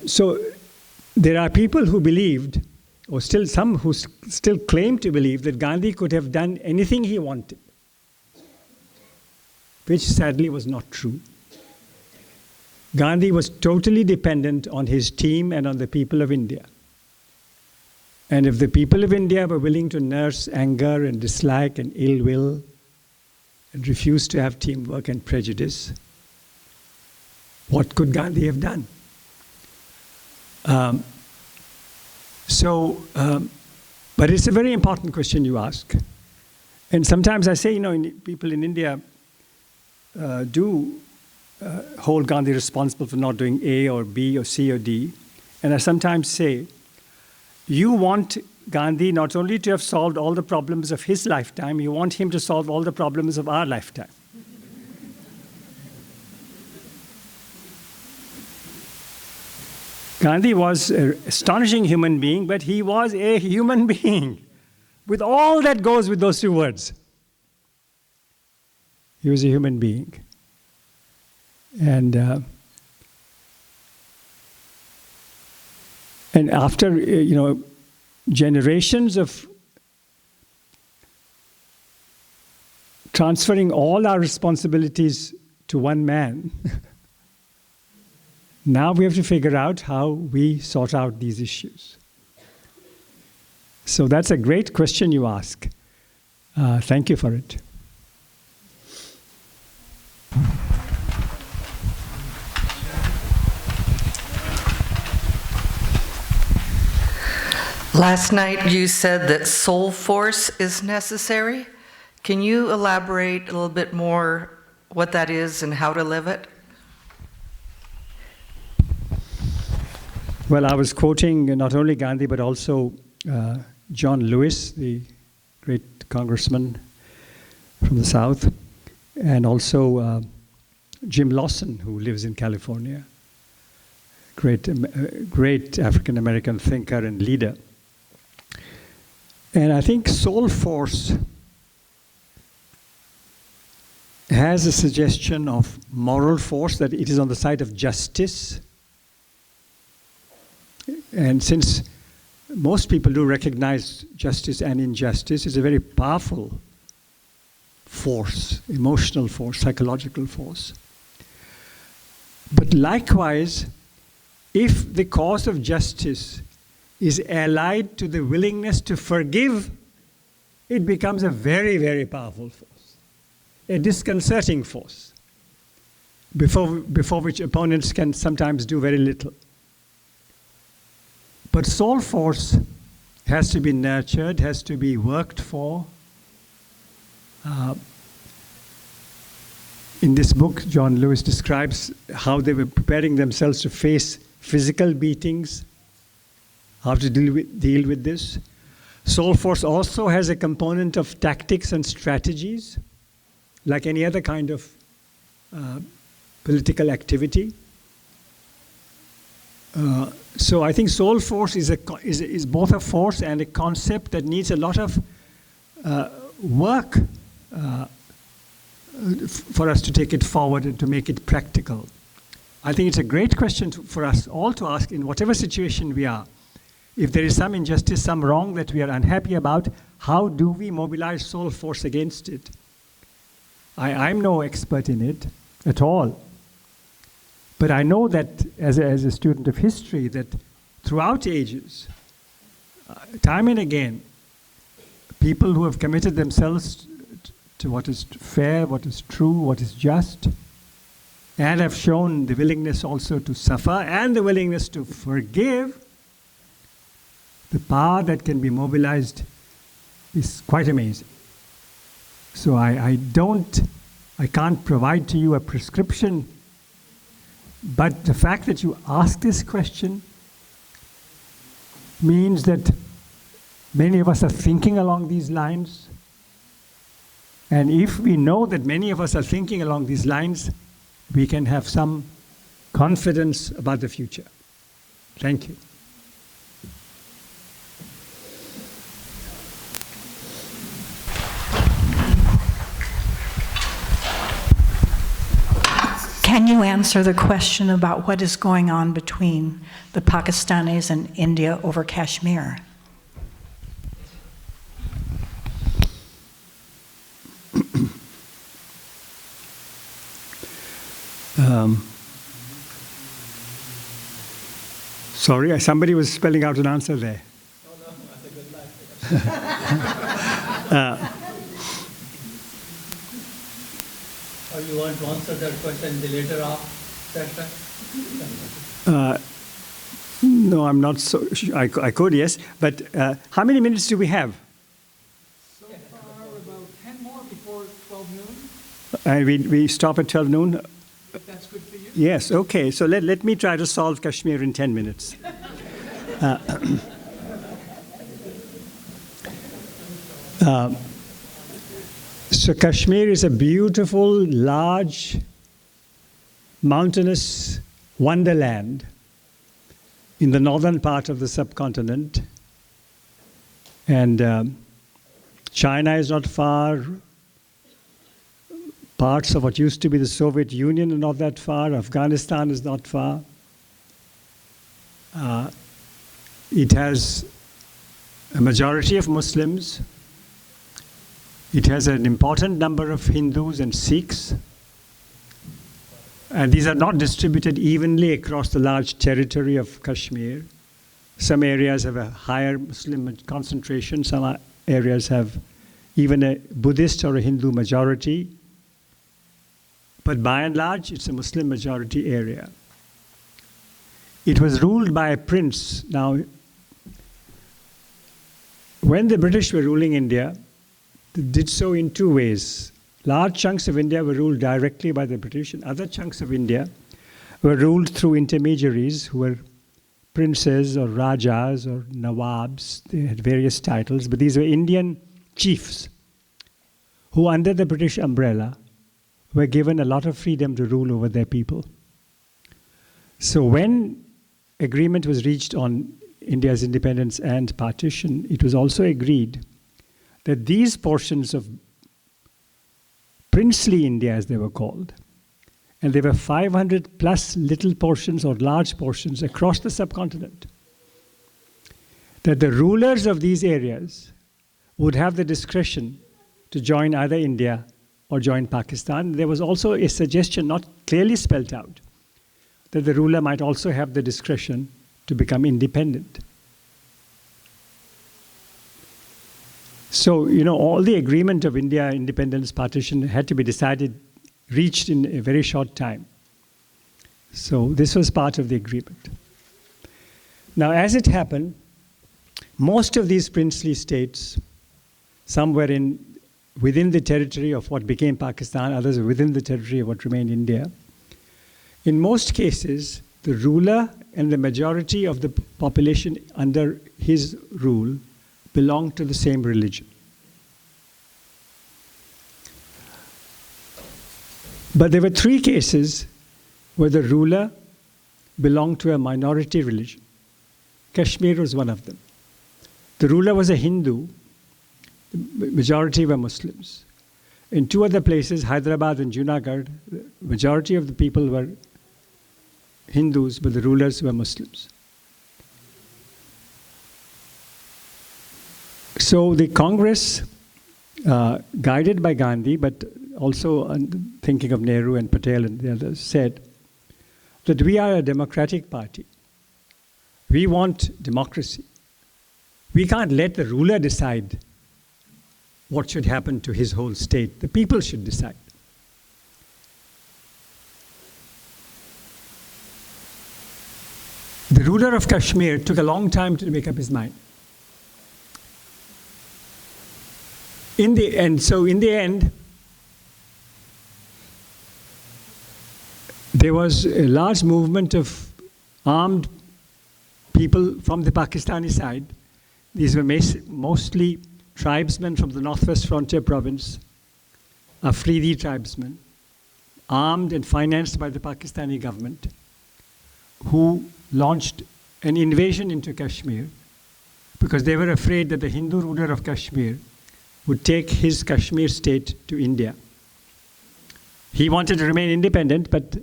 So there are people who believed, or still some who still claim to believe, that Gandhi could have done anything he wanted, which sadly was not true. Gandhi was totally dependent on his team and on the people of India. And if the people of India were willing to nurse anger and dislike and ill will and refuse to have teamwork and prejudice, what could Gandhi have done? But it's a very important question you ask. And sometimes I say, people in India do hold Gandhi responsible for not doing A or B or C or D. And I sometimes say, you want Gandhi not only to have solved all the problems of his lifetime, you want him to solve all the problems of our lifetime. Gandhi was an astonishing human being, but he was a human being with all that goes with those two words. He was a human being. And after, generations of transferring all our responsibilities to one man, now we have to figure out how we sort out these issues. So that's a great question you ask. Thank you for it. Last night you said that soul force is necessary. Can you elaborate a little bit more what that is and how to live it? Well, I was quoting not only Gandhi, but also John Lewis, the great congressman from the South, and also Jim Lawson, who lives in California, great African-American thinker and leader. And I think soul force has a suggestion of moral force, that it is on the side of justice. And since most people do recognize justice and injustice, it's a very powerful force, emotional force, psychological force. But likewise, if the cause of justice is allied to the willingness to forgive, it becomes a very, very powerful force, a disconcerting force, before which opponents can sometimes do very little. But soul force has to be nurtured, has to be worked for. In this book, John Lewis describes how they were preparing themselves to face physical beatings, how to deal with this. Soul force also has a component of tactics and strategies, like any other kind of political activity. So I think soul force is both a force and a concept that needs a lot of work for us to take it forward and to make it practical. I think it's a great question for us all to ask in whatever situation we are. If there is some injustice, some wrong that we are unhappy about, how do we mobilize soul force against it? I'm no expert in it at all. But I know that as a student of history, that throughout ages, time and again, people who have committed themselves to what is fair, what is true, what is just, and have shown the willingness also to suffer and the willingness to forgive, the power that can be mobilized is quite amazing. So I can't provide to you a prescription, but the fact that you ask this question means that many of us are thinking along these lines. And if we know that many of us are thinking along these lines, we can have some confidence about the future. Thank you. Can you answer the question about what is going on between the Pakistanis and India over Kashmir? Sorry, somebody was spelling out an answer there. Or you want to answer that question in the later session? No, I'm not so sure. I could, yes. But how many minutes do we have? So far, about 10 more before 12 noon. We stop at 12 noon? If that's good for you. Yes, okay. So let me try to solve Kashmir in 10 minutes. So Kashmir is a beautiful, large, mountainous wonderland in the northern part of the subcontinent. And China is not far. Parts of what used to be the Soviet Union are not that far. Afghanistan is not far. It has a majority of Muslims. It has an important number of Hindus and Sikhs. And these are not distributed evenly across the large territory of Kashmir. Some areas have a higher Muslim concentration. Some areas have even a Buddhist or a Hindu majority. But by and large, it's a Muslim majority area. It was ruled by a prince. Now, when the British were ruling India, they did so in two ways. Large chunks of India were ruled directly by the British, and other chunks of India were ruled through intermediaries who were princes or rajas or nawabs. They had various titles, but these were Indian chiefs who, under the British umbrella, were given a lot of freedom to rule over their people. So when agreement was reached on India's independence and partition, it was also agreed that these portions of princely India, as they were called, and there were 500 plus little portions or large portions across the subcontinent, that the rulers of these areas would have the discretion to join either India or join Pakistan. There was also a suggestion, not clearly spelled out, that the ruler might also have the discretion to become independent. So, all the agreement of India independence partition had to be reached in a very short time. So this was part of the agreement. Now, as it happened, most of these princely states, some were within the territory of what became Pakistan, others were within the territory of what remained India. In most cases, the ruler and the majority of the population under his rule belonged to the same religion. But there were 3 cases where the ruler belonged to a minority religion. Kashmir was one of them. The ruler was a Hindu. The majority were Muslims. In 2 other places, Hyderabad and Junagadh, the majority of the people were Hindus, but the rulers were Muslims. So the Congress, guided by Gandhi, but also thinking of Nehru and Patel and the others, said that we are a democratic party. We want democracy. We can't let the ruler decide what should happen to his whole state. The people should decide. The ruler of Kashmir took a long time to make up his mind. in the end, there was a large movement of armed people from the Pakistani side. These were mostly tribesmen from the Northwest Frontier Province, Afridi tribesmen, armed and financed by the Pakistani government, who launched an invasion into Kashmir because they were afraid that the Hindu ruler of Kashmir would take his Kashmir state to India. He wanted to remain independent, but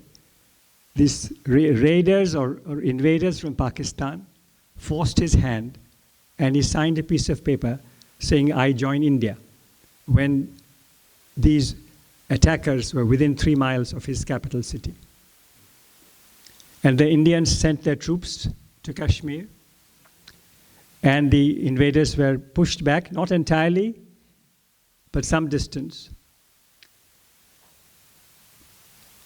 these raiders or invaders from Pakistan forced his hand, and he signed a piece of paper saying, "I join India," when these attackers were within 3 miles of his capital city. And the Indians sent their troops to Kashmir, and the invaders were pushed back, not entirely, but some distance.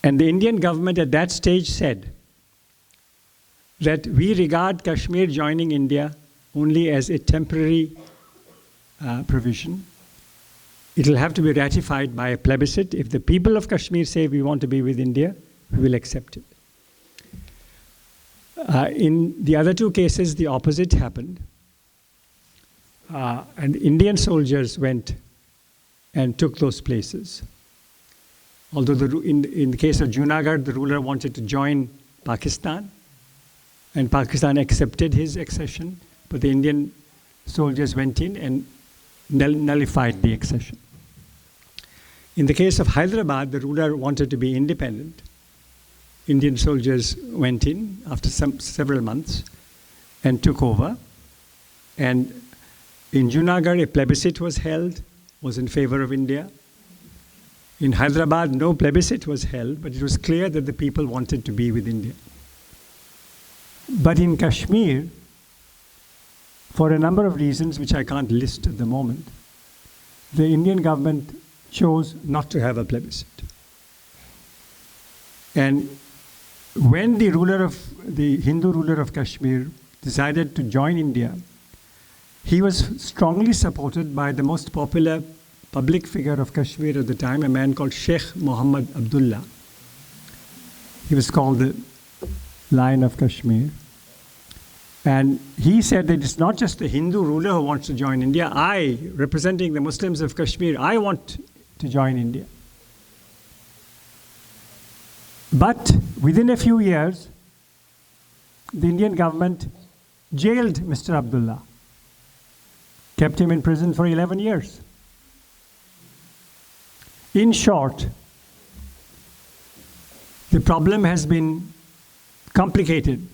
And the Indian government at that stage said that we regard Kashmir joining India only as a temporary provision. It will have to be ratified by a plebiscite. If the people of Kashmir say we want to be with India, we will accept it. In the other 2 cases, the opposite happened. And Indian soldiers went and took those places. Although in the case of Junagadh, the ruler wanted to join Pakistan, and Pakistan accepted his accession, but the Indian soldiers went in and nullified the accession. In the case of Hyderabad, the ruler wanted to be independent. Indian soldiers went in after several months and took over. And in Junagadh, a plebiscite was held, was in favor of India. In Hyderabad, no plebiscite was held, but it was clear that the people wanted to be with India. But in Kashmir, for a number of reasons which I can't list at the moment, the Indian government chose not to have a plebiscite. And when the Hindu ruler of Kashmir decided to join India, he was strongly supported by the most popular public figure of Kashmir at the time, a man called Sheikh Muhammad Abdullah. He was called the Lion of Kashmir. And he said that it's not just the Hindu ruler who wants to join India. I, representing the Muslims of Kashmir, I want to join India. But within a few years, the Indian government jailed Mr. Abdullah, kept him in prison for 11 years. In short, the problem has been complicated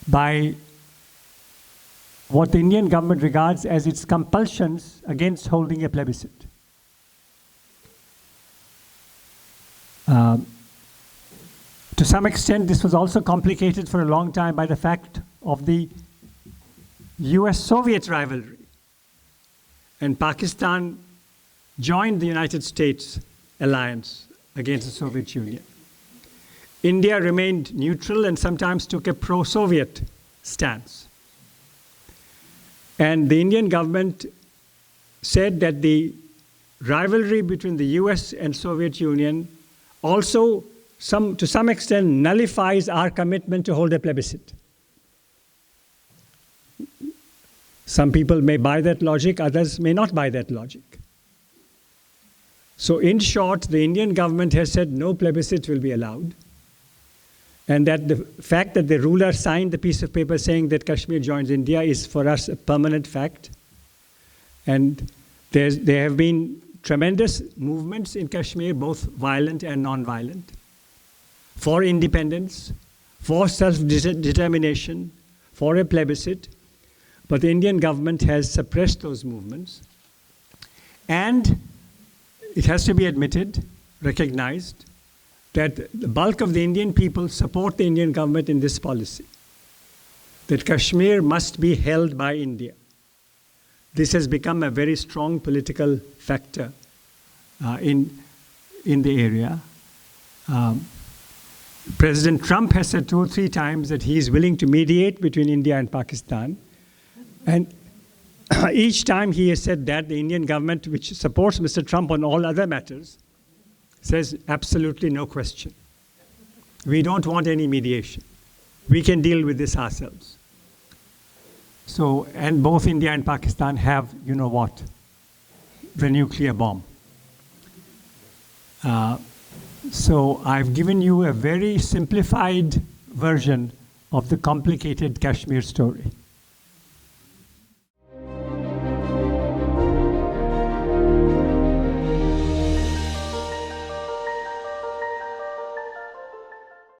by what the Indian government regards as its compulsions against holding a plebiscite. To some extent, this was also complicated for a long time by the fact of the US-Soviet rivalry. And Pakistan joined the United States alliance against the Soviet Union. India remained neutral and sometimes took a pro-Soviet stance. And the Indian government said that the rivalry between the US and Soviet Union also, to some extent, nullifies our commitment to hold a plebiscite. Some people may buy that logic, others may not buy that logic. So in short, the Indian government has said no plebiscite will be allowed, and that the fact that the ruler signed the piece of paper saying that Kashmir joins India is for us a permanent fact. And there have been tremendous movements in Kashmir, both violent and non-violent, for independence, for self-determination, for a plebiscite. But the Indian government has suppressed those movements. And it has to be admitted, recognized, that the bulk of the Indian people support the Indian government in this policy, that Kashmir must be held by India. This has become a very strong political factor in the area. President Trump has said 2 or 3 times that he is willing to mediate between India and Pakistan. And each time he has said that, the Indian government, which supports Mr. Trump on all other matters, says absolutely no question. We don't want any mediation. We can deal with this ourselves. So, and both India and Pakistan have, you know what, the nuclear bomb. So I've given you a very simplified version of the complicated Kashmir story.